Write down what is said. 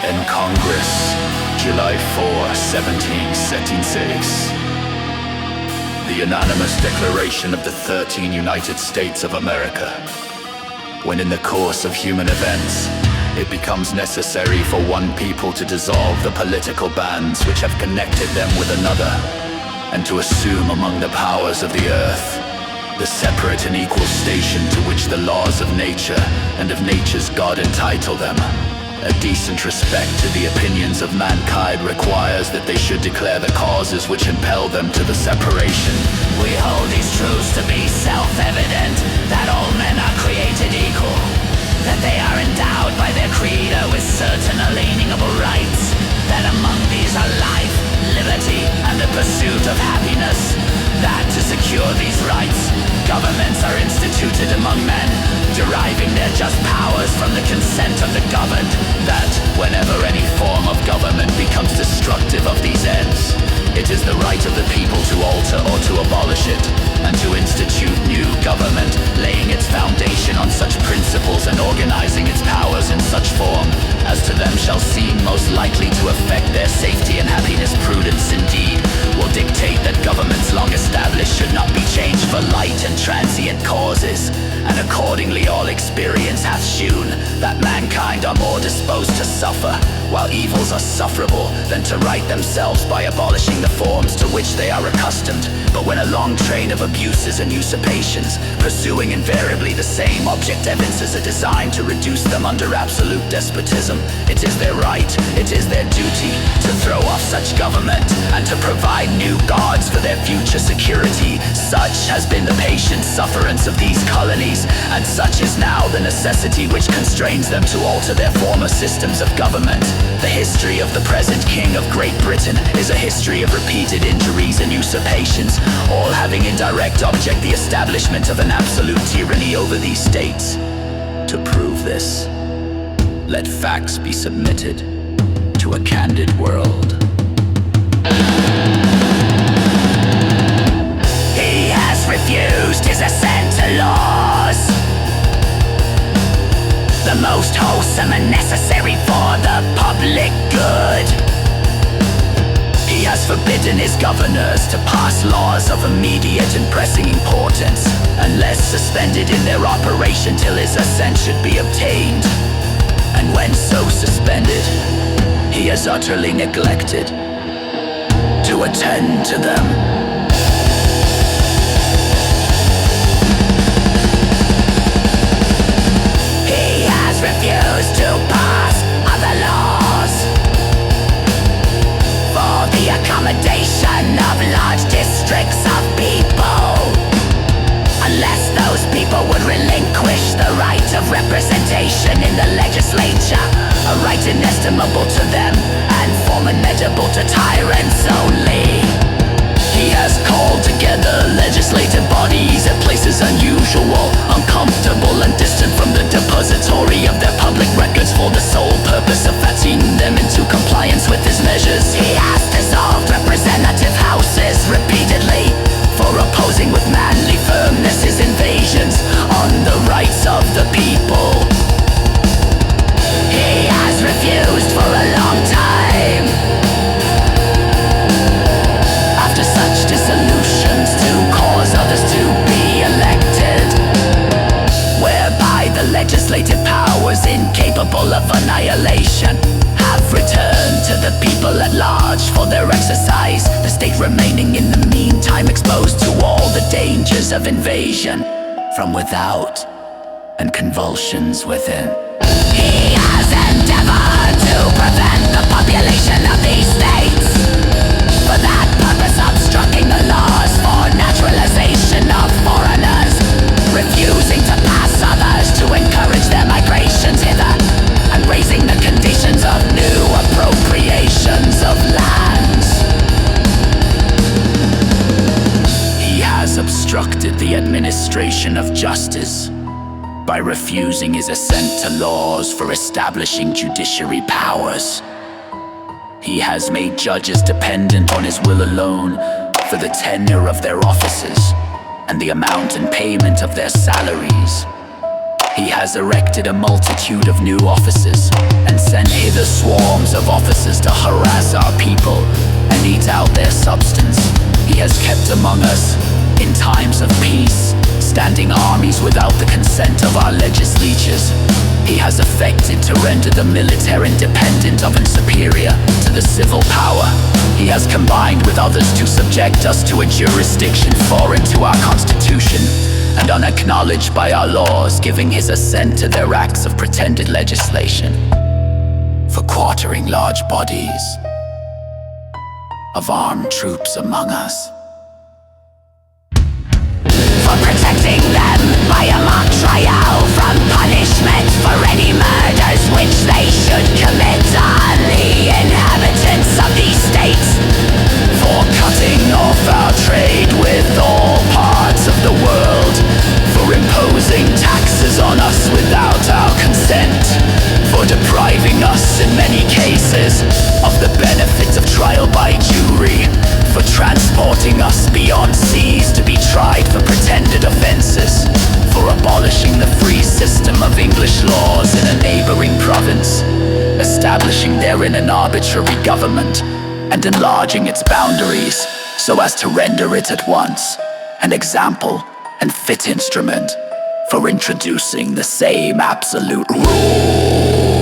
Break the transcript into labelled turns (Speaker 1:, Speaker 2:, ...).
Speaker 1: In Congress, July 4, 1776. The unanimous declaration of the 13 United States of America. When in the course of human events, it becomes necessary for one people to dissolve the political bands which have connected them with another, and to assume among the powers of the earth the separate and equal station to which the laws of nature and of nature's God entitle them. A decent respect to the opinions of mankind requires that they should declare the causes which impel them to the separation.
Speaker 2: We hold these truths to be self-evident, that all men are created equal, that they are endowed by their creator with certain unalienable rights, that among these are life, liberty, and the pursuit of happiness, that to secure these rights, governments are instituted among men, deriving their just powers from the consent of the governed, that whenever any form of government becomes destructive of these ends, it is the right of the people to alter or to abolish it, and to institute new government, laying its foundation on such principles and organizing its powers in such form as to them shall seem most likely to affect their safety and happiness. Prudence, indeed, will dictate that governments long established should not be changed for light and transient causes, and accordingly all experience hath shewn that mankind are more disposed to suffer, while evils are sufferable, than to right themselves by abolishing the forms to which they are accustomed. But when a long train of abuses and usurpations, pursuing invariably the same object, evinces are designed to reduce them under absolute despotism, it is their right, it is their duty, to throw off such government, and to provide new gods for their future security. Such has been the patient sufferance of these colonies, and such is now the necessity which constrains them to alter their former systems of government. The history of the present King of Great Britain is a history of repeated injuries and usurpations, all having in direct object the establishment of an absolute tyranny over these states. To prove this, let facts be submitted to a candid world. He has refused his assent to laws, the most wholesome and necessary for the public good. He has forbidden his governors to pass laws of immediate and pressing importance, unless suspended in their operation till his assent should be obtained. And when so suspended, he has utterly neglected to attend to them. He has refused to pass other laws for the accommodation of large districts of people, unless those people would relinquish the right of representation in the Legislature, a right inestimable to them and formidable to tyrants only. He has called together legislative bodies at places unusual, uncomfortable, and distant from the depository of their public records for the sole purpose of fattening them into compliance with his measures. He has dissolved representative houses repeatedly for opposing with manly firmness his invasions on the rights of the people. He has refused for a long time, after such dissolutions, to cause others to be elected, whereby the legislative powers incapable of annihilation have returned to the people at large for their exercise, the state remaining in the meantime exposed to all the dangers of invasion from without and convulsions within. He has endeavored to prevent the population of these states, for that purpose obstructing the laws for naturalization of foreigners, refusing to pass others to encourage their migrations hither, and raising the conditions of new appropriations of lands. He has obstructed the administration of justice by refusing his assent to laws for establishing judiciary powers. He has made judges dependent on his will alone for the tenure of their offices and the amount and payment of their salaries. He has erected a multitude of new offices and sent hither swarms kept among us in times of peace, standing armies without the consent of our legislatures. He has affected to render the military independent of and superior to the civil power. He has combined with others to subject us to a jurisdiction foreign to our constitution and unacknowledged by our laws, giving his assent to their acts of pretended legislation for quartering large bodies of armed troops among us, for protecting them by a mock trial from punishment for any murders which they should commit on the inhabitants of these states, for cutting off our trade with all parts of the world, for imposing taxes on us without our consent, for depriving us in many cases of the benefits of trial by jury, for transporting us beyond seas to be tried for pretended offenses, for abolishing the free system of English laws in a neighboring province, establishing therein an arbitrary government, and enlarging its boundaries so as to render it at once an example and fit instrument for introducing the same absolute rule.